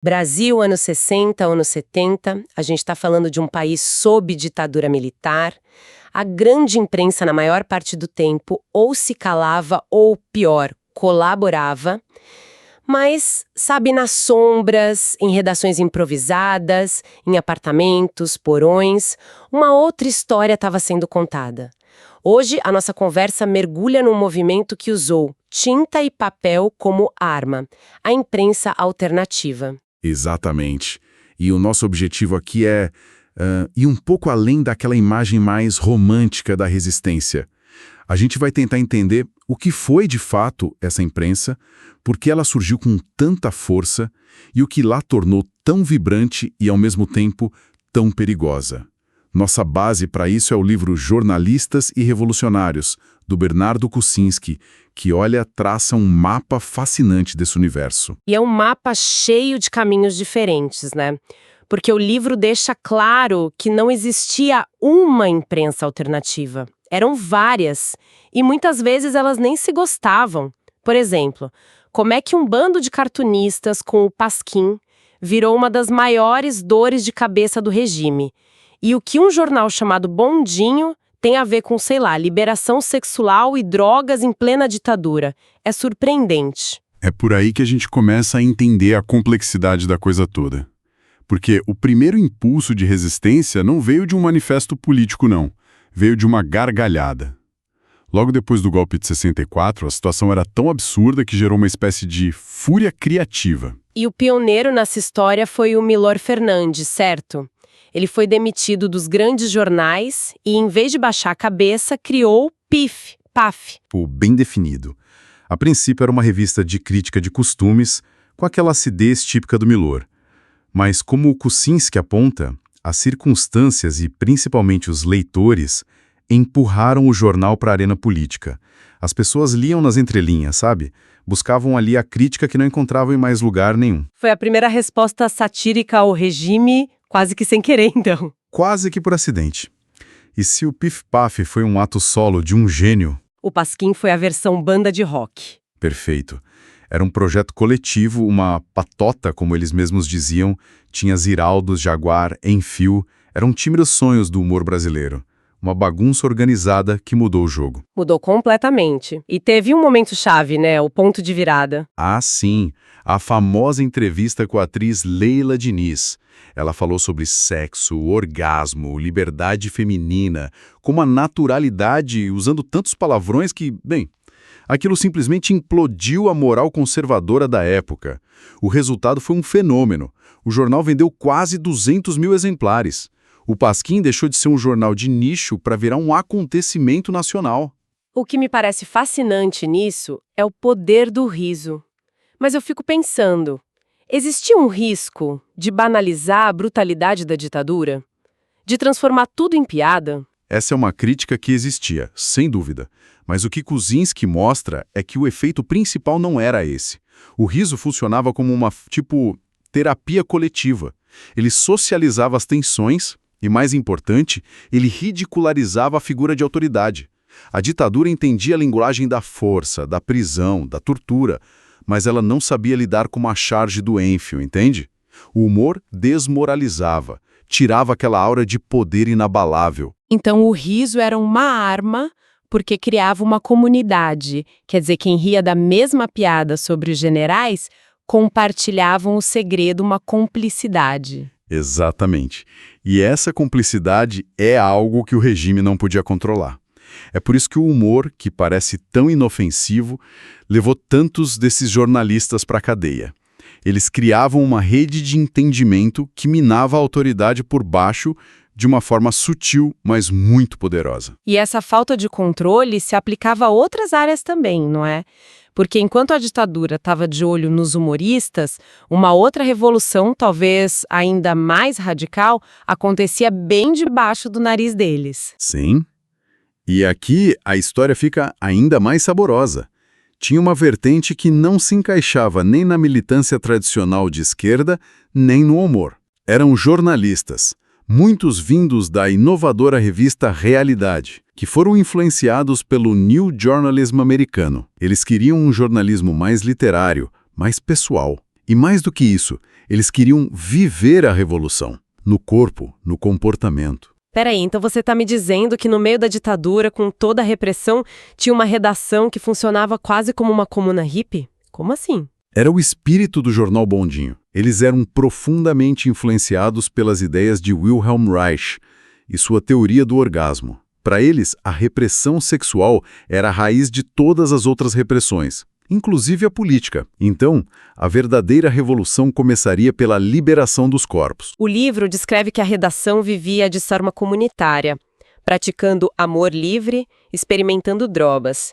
Brasil, anos 60, anos 70, a gente está falando de um país sob ditadura militar. A grande imprensa, na maior parte do tempo, ou se calava ou, pior, colaborava. Mas, sabe, nas sombras, em redações improvisadas, em apartamentos, porões, uma outra história estava sendo contada. Hoje, a nossa conversa mergulha num movimento que usou tinta e papel como arma, a imprensa alternativa. Exatamente. E o nosso objetivo aqui é ir um pouco além daquela imagem mais romântica da resistência. A gente vai tentar entender o que foi de fato essa imprensa, por que ela surgiu com tanta força e o que lá tornou tão vibrante e, ao mesmo tempo, tão perigosa. Nossa base para isso é o livro Jornalistas e Revolucionários, do Bernardo Kucinski, que, traça um mapa fascinante desse universo. E é um mapa cheio de caminhos diferentes, né? Porque o livro deixa claro que não existia uma imprensa alternativa. Eram várias, e muitas vezes elas nem se gostavam. Por exemplo, como é que um bando de cartunistas com o Pasquim virou uma das maiores dores de cabeça do regime? E o que um jornal chamado Bondinho tem a ver com, sei lá, liberação sexual e drogas em plena ditadura? É surpreendente. É por aí que a gente começa a entender a complexidade da coisa toda. Porque o primeiro impulso de resistência não veio de um manifesto político, não. Veio de uma gargalhada. Logo depois do golpe de 64, a situação era tão absurda que gerou uma espécie de fúria criativa. E o pioneiro nessa história foi o Milor Fernandes, certo? Ele foi demitido dos grandes jornais e, em vez de baixar a cabeça, criou o PIF, PAF. Bem definido. A princípio era uma revista de crítica de costumes, com aquela acidez típica do Milor. Mas, como o Kucinski aponta, as circunstâncias e principalmente os leitores empurraram o jornal para a arena política. As pessoas liam nas entrelinhas, sabe? Buscavam ali a crítica que não encontravam em mais lugar nenhum. Foi a primeira resposta satírica ao regime, quase que sem querer, então. Quase que por acidente. E se o Pif-Paf foi um ato solo de um gênio... O Pasquim foi a versão banda de rock. Perfeito. Era um projeto coletivo, uma patota, como eles mesmos diziam, tinha Ziraldos, Jaguar, Enfio, eram tímidos sonhos do humor brasileiro. Uma bagunça organizada que mudou o jogo. Mudou completamente. E teve um momento-chave, né? O ponto de virada. Ah, sim. A famosa entrevista com a atriz Leila Diniz. Ela falou sobre sexo, orgasmo, liberdade feminina, com uma naturalidade, usando tantos palavrões que, bem, aquilo simplesmente implodiu a moral conservadora da época. O resultado foi um fenômeno. O jornal vendeu quase 200 mil exemplares. O Pasquim deixou de ser um jornal de nicho para virar um acontecimento nacional. O que me parece fascinante nisso é o poder do riso. Mas eu fico pensando, existia um risco de banalizar a brutalidade da ditadura? De transformar tudo em piada? Essa é uma crítica que existia, sem dúvida. Mas o que Kucinski mostra é que o efeito principal não era esse. O riso funcionava como uma, terapia coletiva. Ele socializava as tensões e, mais importante, ele ridicularizava a figura de autoridade. A ditadura entendia a linguagem da força, da prisão, da tortura, mas ela não sabia lidar com uma charge do Enfio, entende? O humor desmoralizava, tirava aquela aura de poder inabalável. Então o riso era uma arma porque criava uma comunidade. Quer dizer, quem ria da mesma piada sobre os generais compartilhavam o segredo, uma cumplicidade. Exatamente. E essa cumplicidade é algo que o regime não podia controlar. É por isso que o humor, que parece tão inofensivo, levou tantos desses jornalistas para a cadeia. Eles criavam uma rede de entendimento que minava a autoridade por baixo de uma forma sutil, mas muito poderosa. E essa falta de controle se aplicava a outras áreas também, não é? Porque enquanto a ditadura estava de olho nos humoristas, uma outra revolução, talvez ainda mais radical, acontecia bem debaixo do nariz deles. Sim. E aqui a história fica ainda mais saborosa. Tinha uma vertente que não se encaixava nem na militância tradicional de esquerda, nem no humor. Eram jornalistas, muitos vindos da inovadora revista Realidade, que foram influenciados pelo New Journalism americano. Eles queriam um jornalismo mais literário, mais pessoal. E mais do que isso, eles queriam viver a revolução, no corpo, no comportamento. Peraí, então você está me dizendo que no meio da ditadura, com toda a repressão, tinha uma redação que funcionava quase como uma comuna hippie? Como assim? Era o espírito do jornal Bondinho. Eles eram profundamente influenciados pelas ideias de Wilhelm Reich e sua teoria do orgasmo. Para eles, a repressão sexual era a raiz de todas as outras repressões, inclusive a política. Então, a verdadeira revolução começaria pela liberação dos corpos. O livro descreve que a redação vivia de forma comunitária, praticando amor livre, experimentando drogas.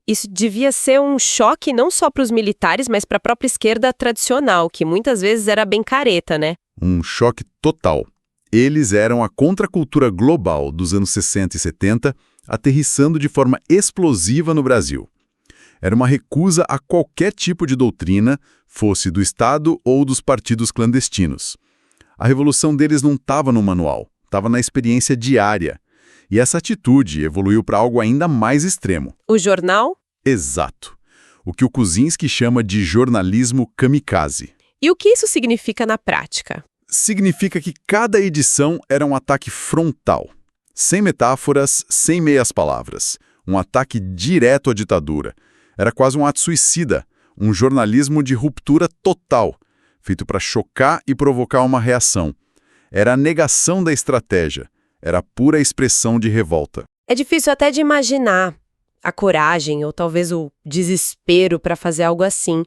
Isso devia ser um choque não só para os militares, mas para a própria esquerda tradicional, que muitas vezes era bem careta, né? Um choque total. Eles eram a contracultura global dos anos 60 e 70, aterrissando de forma explosiva no Brasil. Era uma recusa a qualquer tipo de doutrina, fosse do Estado ou dos partidos clandestinos. A revolução deles não estava no manual, estava na experiência diária. E essa atitude evoluiu para algo ainda mais extremo. O jornal? Exato. O que o Kuczynski chama de jornalismo kamikaze. E o que isso significa na prática? Significa que cada edição era um ataque frontal. Sem metáforas, sem meias palavras. Um ataque direto à ditadura. Era quase um ato suicida, um jornalismo de ruptura total, feito para chocar e provocar uma reação. Era a negação da estratégia, era a pura expressão de revolta. É difícil até de imaginar a coragem ou talvez o desespero para fazer algo assim.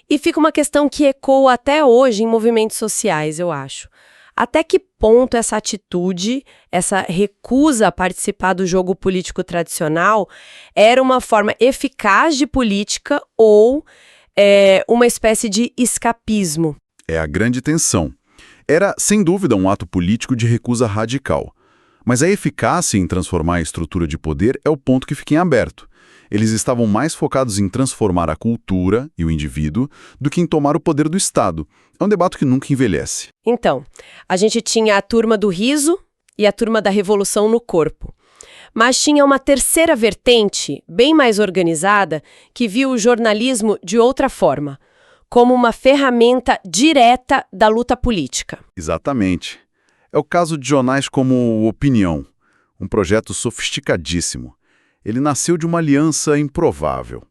E fica uma questão que ecoa até hoje em movimentos sociais, eu acho. Até que ponto essa atitude, essa recusa a participar do jogo político tradicional era uma forma eficaz de política ou uma espécie de escapismo? É a grande tensão. Era, sem dúvida, um ato político de recusa radical. Mas a eficácia em transformar a estrutura de poder é o ponto que fica em aberto. Eles estavam mais focados em transformar a cultura e o indivíduo do que em tomar o poder do Estado. É um debate que nunca envelhece. Então, a gente tinha a turma do riso e a turma da revolução no corpo. Mas tinha uma terceira vertente, bem mais organizada, que viu o jornalismo de outra forma, como uma ferramenta direta da luta política. Exatamente. É o caso de jornais como o Opinião, um projeto sofisticadíssimo. Ele nasceu de uma aliança improvável.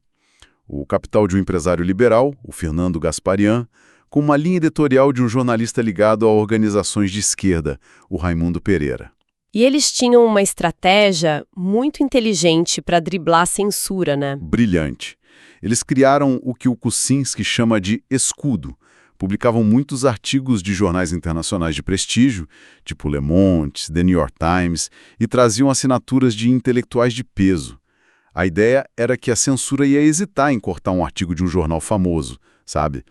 O capital de um empresário liberal, o Fernando Gasparian, com uma linha editorial de um jornalista ligado a organizações de esquerda, o Raimundo Pereira. E eles tinham uma estratégia muito inteligente para driblar a censura, né? Brilhante. Eles criaram o que o Kuczynski chama de escudo. Publicavam muitos artigos de jornais internacionais de prestígio, tipo Le Monde, The New York Times, e traziam assinaturas de intelectuais de peso. A ideia era que a censura ia hesitar em cortar um artigo de um jornal famoso, sabe?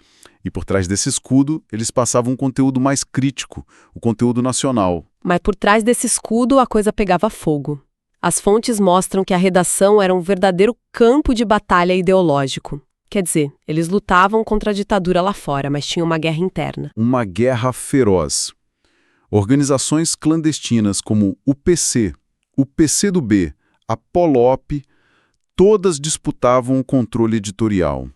E por trás desse escudo, eles passavam um conteúdo mais crítico, o conteúdo nacional. Mas por trás desse escudo, a coisa pegava fogo. As fontes mostram que a redação era um verdadeiro campo de batalha ideológico. Quer dizer, eles lutavam contra a ditadura lá fora, mas tinha uma guerra interna. Uma guerra feroz. Organizações clandestinas como o PC, o PCdoB, a POLOP, todas disputavam o controle editorial.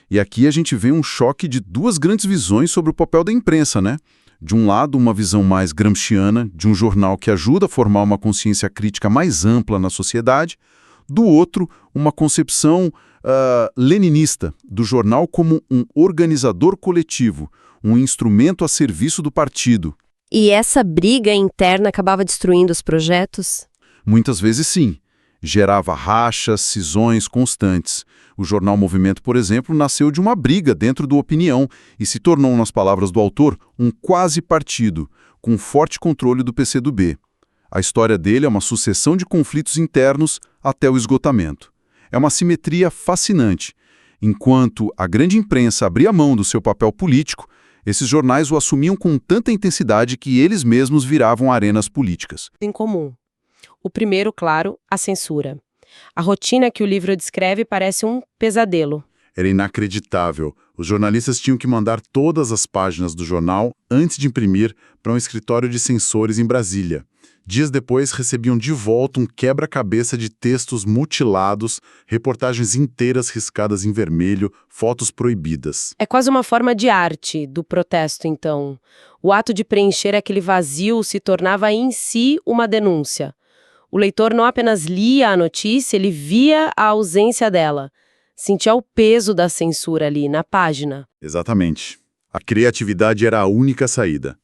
E aqui a gente vê um choque de duas grandes visões sobre o papel da imprensa, né? De um lado, uma visão mais gramsciana, de um jornal que ajuda a formar uma consciência crítica mais ampla na sociedade. Do outro, uma concepção leninista do jornal como um organizador coletivo, um instrumento a serviço do partido. E essa briga interna acabava destruindo os projetos? Muitas vezes sim. Gerava rachas, cisões constantes. O jornal Movimento, por exemplo, nasceu de uma briga dentro do Opinião e se tornou, nas palavras do autor, um quase partido, com forte controle do PCdoB. A história dele é uma sucessão de conflitos internos até o esgotamento. É uma simetria fascinante. Enquanto a grande imprensa abria mão do seu papel político, esses jornais o assumiam com tanta intensidade que eles mesmos viravam arenas políticas. Em comum. O primeiro, claro, a censura. A rotina que o livro descreve parece um pesadelo. Era inacreditável. Os jornalistas tinham que mandar todas as páginas do jornal, antes de imprimir, para um escritório de censores em Brasília. Dias depois, recebiam de volta um quebra-cabeça de textos mutilados, reportagens inteiras riscadas em vermelho, fotos proibidas. É quase uma forma de arte do protesto, então. O ato de preencher aquele vazio se tornava em si uma denúncia. O leitor não apenas lia a notícia, ele via a ausência dela. Sentia o peso da censura ali, na página. Exatamente. A criatividade era a única saída.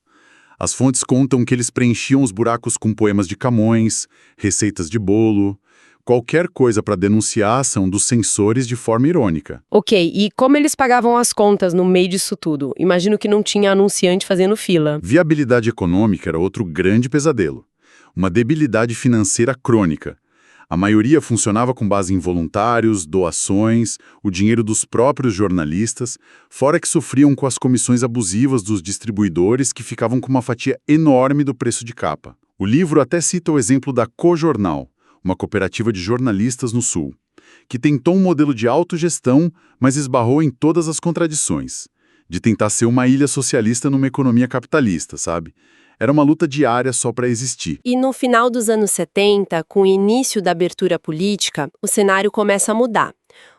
As fontes contam que eles preenchiam os buracos com poemas de Camões, receitas de bolo, qualquer coisa para denunciar a ação dos censores de forma irônica. Ok, e como eles pagavam as contas no meio disso tudo? Imagino que não tinha anunciante fazendo fila. Viabilidade econômica era outro grande pesadelo. Uma debilidade financeira crônica. A maioria funcionava com base em voluntários, doações, o dinheiro dos próprios jornalistas, fora que sofriam com as comissões abusivas dos distribuidores que ficavam com uma fatia enorme do preço de capa. O livro até cita o exemplo da Cojornal, uma cooperativa de jornalistas no Sul, que tentou um modelo de autogestão, mas esbarrou em todas as contradições, de tentar ser uma ilha socialista numa economia capitalista, sabe? Era uma luta diária só para existir. E no final dos anos 70, com o início da abertura política, o cenário começa a mudar.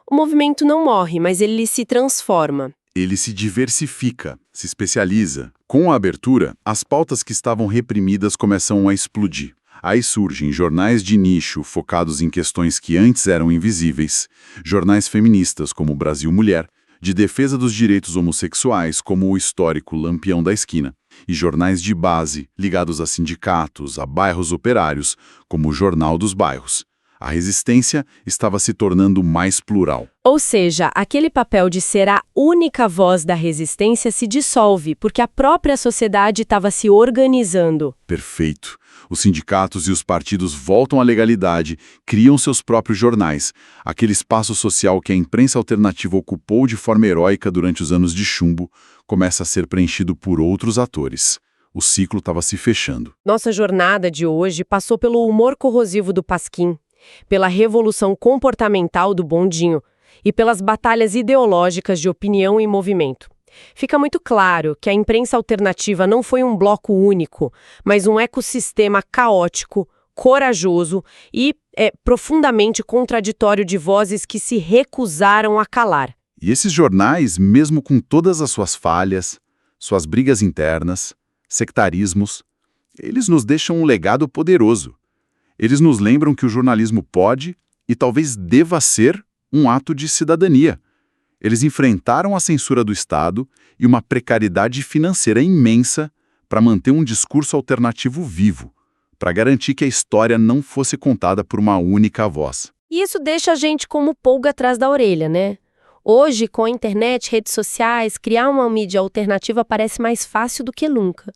O movimento não morre, mas ele se transforma. Ele se diversifica, se especializa. Com a abertura, as pautas que estavam reprimidas começam a explodir. Aí surgem jornais de nicho focados em questões que antes eram invisíveis, jornais feministas como o Brasil Mulher, de defesa dos direitos homossexuais como o histórico Lampião da Esquina, e jornais de base ligados a sindicatos, a bairros operários, como o Jornal dos Bairros. A resistência estava se tornando mais plural. Ou seja, aquele papel de ser a única voz da resistência se dissolve, porque a própria sociedade estava se organizando. Perfeito. Os sindicatos e os partidos voltam à legalidade, criam seus próprios jornais. Aquele espaço social que a imprensa alternativa ocupou de forma heróica durante os anos de chumbo começa a ser preenchido por outros atores. O ciclo estava se fechando. Nossa jornada de hoje passou pelo humor corrosivo do Pasquim, pela revolução comportamental do Bondinho e pelas batalhas ideológicas de opinião e movimento. Fica muito claro que a imprensa alternativa não foi um bloco único, mas um ecossistema caótico, corajoso e profundamente contraditório de vozes que se recusaram a calar. E esses jornais, mesmo com todas as suas falhas, suas brigas internas, sectarismos, eles nos deixam um legado poderoso. Eles nos lembram que o jornalismo pode e talvez deva ser um ato de cidadania. Eles enfrentaram a censura do Estado e uma precariedade financeira imensa para manter um discurso alternativo vivo, para garantir que a história não fosse contada por uma única voz. E isso deixa a gente como pulga atrás da orelha, né? Hoje, com a internet, redes sociais, criar uma mídia alternativa parece mais fácil do que nunca.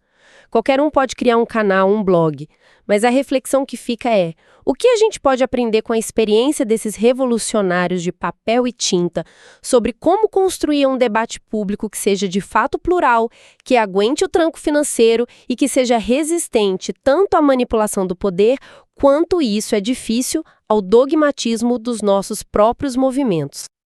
Qualquer um pode criar um canal, um blog, mas a reflexão que fica é: o que a gente pode aprender com a experiência desses revolucionários de papel e tinta sobre como construir um debate público que seja de fato plural, que aguente o tranco financeiro e que seja resistente tanto à manipulação do poder, quanto isso é difícil ao dogmatismo dos nossos próprios movimentos?